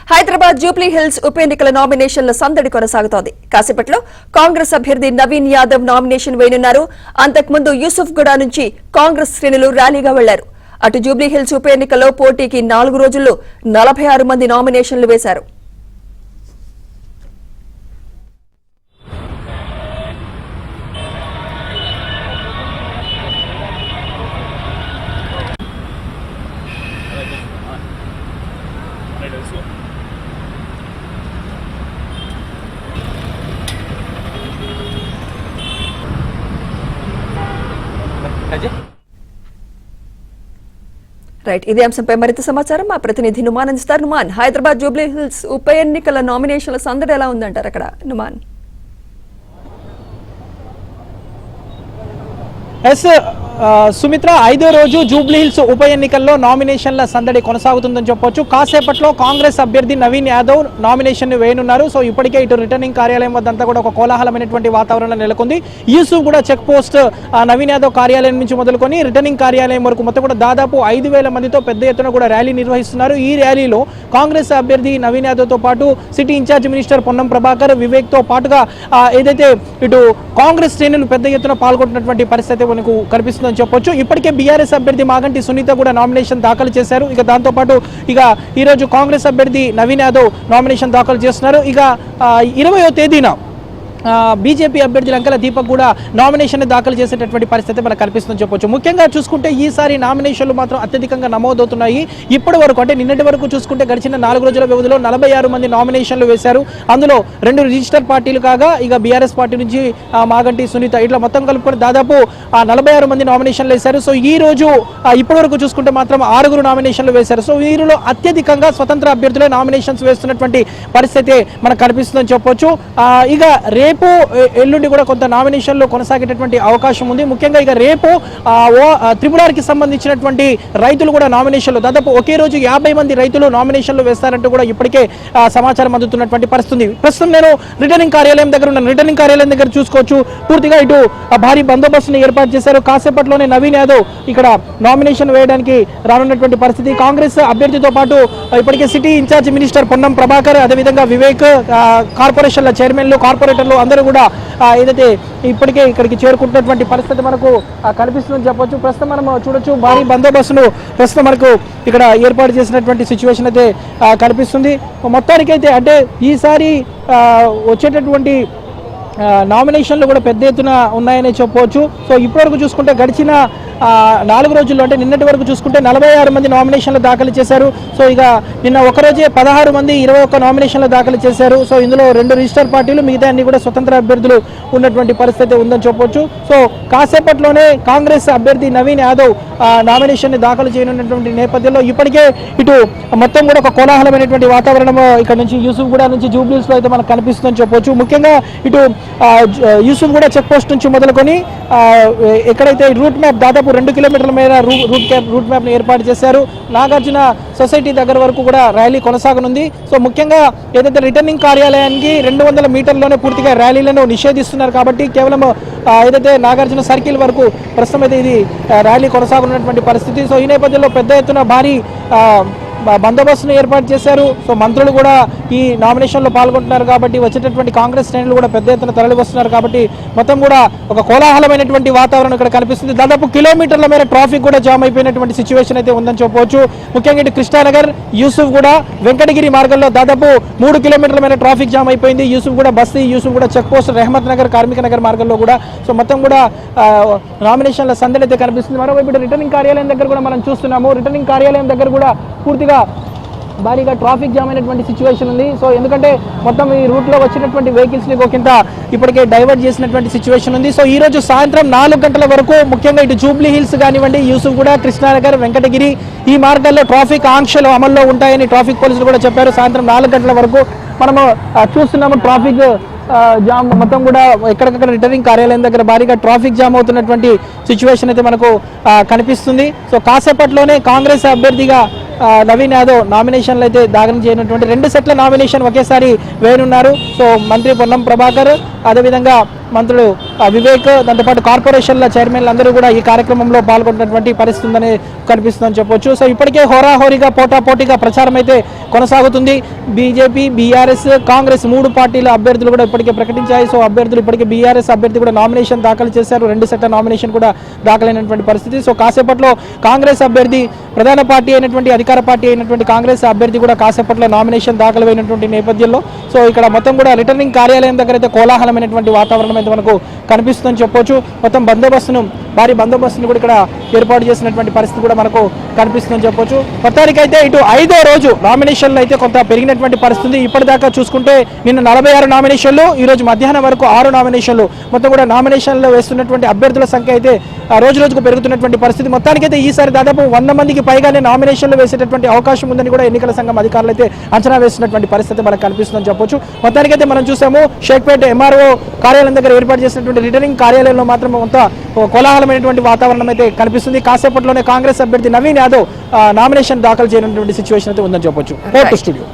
Hyderabad Jubilee hills ఉప ఎన్నికల నామినేషన్ల సందడి కొనసాగుతోంది. కాసేపట్లో కాంగ్రెస్ అభ్యర్థి నవీన్ యాదవ్ నామినేషన్ వేయనున్నారు. అంతకుముందు యూసుఫ్గూడ నుంచి కాంగ్రెస్ శ్రేణులు ర్యాలీగా వెళ్లారు. అటు జూబ్లీ హిల్స్ ఉప ఎన్నికల్లో పోటీకి 4 రోజుల్లో 46 మంది నామినేషన్లు వేశారు. రైట్, ఇదే అంశంపై మరింత సమాచారం మా ప్రతినిధి నుమాన్ అందిస్తారు. నుమాన్, హైదరాబాద్ జూబ్లీ హిల్స్ ఉప ఎన్నికల నామినేషన్ల సందడి ఎలా ఉందంటారు అక్కడ? నుమాన్. సుమిత్ర, 5వ రోజు జూబ్లీ హిల్స్ ఉప ఎన్నికల్లో నామినేషన్ల సందడి కొనసాగుతుందని చెప్పొచ్చు. కాసేపట్లో కాంగ్రెస్ అభ్యర్థి నవీన్ యాదవ్ నామినేషన్ వేయనున్నారు. సో ఇప్పటికే ఇటు రిటర్నింగ్ కార్యాలయం వద్దంతా కూడా ఒక కోలాహలమైనటువంటి వాతావరణం నెలకొంది. యూసుఫ్ కూడా చెక్ పోస్ట్ నవీన్ యాదవ్ కార్యాలయం నుంచి మొదలుకొని రిటర్నింగ్ కార్యాలయం వరకు మొత్తం కూడా దాదాపు 5,000 మందితో పెద్ద ఎత్తున కూడా ర్యాలీ నిర్వహిస్తున్నారు. ఈ ర్యాలీలో కాంగ్రెస్ అభ్యర్థి నవీన్ యాదవ్తో పాటు city incharge minister Ponnam Prabhakar, వివేక్తో పాటుగా ఏదైతే ఇటు కాంగ్రెస్ శ్రేణులు పెద్ద ఎత్తున పాల్గొంటున్నటువంటి పరిస్థితి మనకు కనిపిస్తుంది అని చెప్పొచ్చు. ఇప్పటికే బీఆర్ఎస్ అభ్యర్థి మాగంటి సునీత కూడా నామినేషన్ దాఖలు చేశారు. ఇక దాంతోపాటు ఇక ఈరోజు కాంగ్రెస్ అభ్యర్థి నవీన్ యాదవ్ నామినేషన్ దాఖలు చేస్తున్నారు. ఇక 20వ తేదీన బీజేపీ అభ్యర్థి లంకల దీపక్ కూడా నామినేషన్ దాఖలు చేసేటటువంటి పరిస్థితి మనకు కనిపిస్తుందని చెప్పొచ్చు. ముఖ్యంగా చూసుకుంటే ఈసారి నామినేషన్లు మాత్రం అత్యధికంగా నమోదవుతున్నాయి. ఇప్పటి వరకు అంటే నిన్నటి వరకు చూసుకుంటే గడిచిన 4 రోజుల వ్యవధిలో 46 మంది నామినేషన్లు వేశారు. అందులో 2 రిజిస్టర్ పార్టీలు కాగా ఇక బీఆర్ఎస్ పార్టీ నుంచి మాగంటి సునీత ఇట్లా మొత్తం కలుపుకొని దాదాపు 46 మంది నామినేషన్లు వేశారు. సో ఈ రోజు ఇప్పటి వరకు చూసుకుంటే మాత్రం 6 నామినేషన్లు వేశారు. సో వీరిలో అత్యధికంగా స్వతంత్ర అభ్యర్థులే నామినేషన్స్ వేస్తున్నటువంటి పరిస్థితి మనకు కనిపిస్తుందని చెప్పొచ్చు. ఇక రేపు ఎల్లుండి కూడా కొంత నామినేషన్లు కొనసాగేటటువంటి అవకాశం ఉంది. ముఖ్యంగా ఇక రేపు త్రిపురాకి సంబంధించినటువంటి రైతులు కూడా నామినేషన్లు దాదాపు ఒకే రోజు 50 మంది రైతులు నామినేషన్లు వేస్తారంటూ కూడా ఇప్పటికే సమాచారం అందుతున్నటువంటి పరిస్థితి. ప్రస్తుతం నేను రిటర్నింగ్ కార్యాలయం దగ్గర ఉన్నాను. రిటర్నింగ్ కార్యాలయం దగ్గర చూసుకోవచ్చు, పూర్తిగా ఇటు భారీ బందోబస్తును ఏర్పాటు చేశారు. కాసేపట్లోనే నవీన్ యాదవ్ ఇక్కడ నామినేషన్ వేయడానికి రానున్నటువంటి పరిస్థితి. కాంగ్రెస్ అభ్యర్థితో పాటు ఇప్పటికే city incharge minister Ponnam Prabhakar, అదేవిధంగా వివేక్, కార్పొరేషన్ల చైర్మన్లు, కార్పొరేటర్లు అందరూ కూడా ఏదైతే ఇప్పటికే ఇక్కడికి చేరుకుంటున్నటువంటి పరిస్థితి మనకు కనిపిస్తుందని చెప్పొచ్చు. ప్రస్తుతం మనం చూడొచ్చు, భారీ బందోబస్తును ప్రస్తుతం మనకు ఇక్కడ ఏర్పాటు చేసినటువంటి సిచ్యువేషన్ అయితే కనిపిస్తుంది. మొత్తానికైతే అంటే ఈసారి వచ్చేటటువంటి నామినేషన్లు కూడా పెద్ద ఎత్తున ఉన్నాయని చెప్పవచ్చు. సో ఇప్పటివరకు చూసుకుంటే గడిచిన 4 రోజుల్లో అంటే నిన్నటి వరకు చూసుకుంటే 46 మంది నామినేషన్లు దాఖలు చేశారు. సో ఇక నిన్న ఒకరోజే 16 మంది 21 నామినేషన్లు దాఖలు చేశారు. సో ఇందులో 2 రిజిస్టర్ పార్టీలు, మిగతా అన్ని కూడా స్వతంత్ర అభ్యర్థులు ఉన్నటువంటి పరిస్థితి ఉందని చెప్పొచ్చు. సో కాసేపట్లోనే కాంగ్రెస్ అభ్యర్థి నవీన్ యాదవ్ నామినేషన్ దాఖలు చేయనున్నటువంటి నేపథ్యంలో ఇప్పటికే ఇటు మొత్తం కూడా ఒక కోలాహలమైనటువంటి వాతావరణం ఇక్కడ నుంచి యూసుఫ్ కూడా నుంచి జూబ్లీ హిల్స్లో అయితే మనకు కనిపిస్తుందని చెప్పొచ్చు. ముఖ్యంగా ఇటు యూసుఫ్ కూడా చెక్ పోస్ట్ నుంచి మొదలుకొని ఎక్కడైతే రూట్ మ్యాప్ దాదాపు 2 కిలోమీటర్ల మేర రూట్ మ్యాప్ను ఏర్పాటు చేశారు. నాగార్జున సొసైటీ దగ్గర వరకు కూడా ర్యాలీ కొనసాగనుంది. సో ముఖ్యంగా ఏదైతే రిటర్నింగ్ కార్యాలయానికి 200 మీటర్లోనే పూర్తిగా ర్యాలీలను నిషేధిస్తున్నారు కాబట్టి కేవలం ఏదైతే నాగార్జున సర్కిల్ వరకు ప్రస్తుతం అయితే ఇది ర్యాలీ కొనసాగుతున్నటువంటి పరిస్థితి. సో ఈ నేపథ్యంలో పెద్ద ఎత్తున భారీ బందోబస్తును ఏర్పాటు చేశారు. సో మంత్రులు కూడా ఈ నామినేషన్లో పాల్గొంటున్నారు కాబట్టి వచ్చేటటువంటి కాంగ్రెస్ శ్రేణులు కూడా పెద్ద ఎత్తున తరలి వస్తున్నారు కాబట్టి మొత్తం కూడా ఒక కోలాహలమైనటువంటి వాతావరణం ఇక్కడ కనిపిస్తుంది. దాదాపు కిలోమీటర్ల మేర ట్రాఫిక్ కూడా జామ్ అయిపోయినటువంటి సిచ్యువేషన్ అయితే ఉందని చెప్పవచ్చు. ముఖ్యంగా ఇటు కృష్ణానగర్, యూసుఫ్ కూడా, వెంకటగిరి మార్గంలో దాదాపు 3 కిలోమీటర్ల మేర ట్రాఫిక్ జామ్ అయిపోయింది. యూసుఫ్ కూడా బస్తీ, యూసుఫ్ కూడా చెక్ పోస్ట్, రెహమత్ నగర్, కార్మిక నగర్ మార్గంలో కూడా సో మొత్తం కూడా నామినేషన్ల సందడి అయితే కనిపిస్తుంది. మరోవైపు రిటర్నింగ్ కార్యాలయం దగ్గర కూడా మనం చూస్తున్నాము. రిటర్నింగ్ కార్యాలయం దగ్గర కూడా పూర్తిగా భారీగా ట్రాఫిక్ జామ్ అయినటువంటి సిచ్యువేషన్ ఉంది. సో ఎందుకంటే మొత్తం ఈ రూట్లో వచ్చినటువంటి వెహికల్స్ని ఒకంత ఇప్పటికే డైవర్ట్ చేసినటువంటి సిచ్యువేషన్ ఉంది. సో ఈ రోజు సాయంత్రం 4 గంటల వరకు ముఖ్యంగా ఇటు జూబ్లీ హిల్స్ కానివ్వండి, యూసుఫ్ కూడా, కృష్ణానగర్, వెంకటగిరి ఈ మార్గాల్లో ట్రాఫిక్ ఆంక్షలు అమల్లో ఉంటాయని ట్రాఫిక్ పోలీసులు కూడా చెప్పారు. సాయంత్రం 4 గంటల వరకు మనము చూస్తున్నాము ట్రాఫిక్ జామ్ మొత్తం కూడా ఎక్కడికక్కడ రిటర్నింగ్ కార్యాలయం దగ్గర భారీగా ట్రాఫిక్ జామ్ అవుతున్నటువంటి సిచ్యువేషన్ అయితే మనకు కనిపిస్తుంది. సో కాసేపట్లోనే కాంగ్రెస్ అభ్యర్థిగా నవీన్ యాదవ్ నామినేషన్లు అయితే దాఖలు చేయనటువంటి 2 సెట్ల నామినేషన్ ఒకేసారి వేయనున్నారు. సో మంత్రి పొన్నం ప్రభాకర్, అదేవిధంగా మంత్రులు వివేక్, దాంతోపాటు కార్పొరేషన్ల చైర్మన్లు అందరూ కూడా ఈ కార్యక్రమంలో పాల్గొన్నటువంటి పరిస్థితి ఉందని కనిపిస్తుందని చెప్పొచ్చు. సో ఇప్పటికే హోరాహోరీగా పోటాపోటీగా ప్రచారం అయితే కొనసాగుతుంది. బీజేపీ, బీఆర్ఎస్, కాంగ్రెస్ 3 పార్టీల అభ్యర్థులు కూడా ఇప్పటికే ప్రకటించాయి. సో అభ్యర్థులు ఇప్పటికే బీఆర్ఎస్ అభ్యర్థి కూడా నామినేషన్ దాఖలు చేశారు. 2 సెట్ల నామినేషన్ కూడా దాఖలైనటువంటి పరిస్థితి. సో కాసేపట్లో కాంగ్రెస్ అభ్యర్థి, ప్రధాన పార్టీ అయినటువంటి అధికార పార్టీ అయినటువంటి కాంగ్రెస్ అభ్యర్థి కూడా కాసేపట్లో నామినేషన్ దాఖలైనటువంటి నేపథ్యంలో సో ఇక్కడ మొత్తం కూడా రిటర్నింగ్ కార్యాలయం దగ్గర అయితే కోలాహలమైనటువంటి వాతావరణం అయితే మనకు కనిపిస్తుందని చెప్పొచ్చు. మొత్తం భారీ బందోబస్తును కూడా ఇక్కడ ఏర్పాటు చేసినటువంటి పరిస్థితి కూడా మనకు కనిపిస్తుందని చెప్పొచ్చు. మొత్తానికైతే ఇటు 5వ రోజు నామినేషన్లు అయితే కొంత పెరిగినటువంటి పరిస్థితి. ఇప్పటిదాకా చూసుకుంటే నిన్న 46 నామినేషన్లు, ఈ రోజు మధ్యాహ్నం వరకు 6 నామినేషన్లు. మొత్తం కూడా నామినేషన్లు వేస్తున్నటువంటి అభ్యర్థుల సంఖ్య అయితే రోజు రోజుకు పెరుగుతున్నటువంటి పరిస్థితి. మొత్తానికైతే ఈసారి దాదాపు 100 మందికి పైగానే నామినేషన్లు వేసేటటువంటి అవకాశం ఉందని కూడా ఎన్నికల సంఘం అధికారులు అయితే అంచనా వేస్తున్నటువంటి పరిస్థితి మనకు కనిపిస్తుందని చెప్పొచ్చు. మొత్తానికైతే మనం చూసాము షేక్పేట ఎంఆర్ఓ కార్యాలయం దగ్గర ఏర్పాటు చేసినటువంటి రిటర్నింగ్ కార్యాలయంలో మాత్రం కొంత కోలాహలమైనటువంటి వాతావరణం అయితే కనిపిస్తుంది. కాసేపట్లోనే కాంగ్రెస్ అభ్యర్థి నవీన్ యాదవ్ నామినేషన్ దాఖలు చేయనటువంటి సిచ్యువేషన్ అయితే ఉందని చెప్పొచ్చు. Court studio.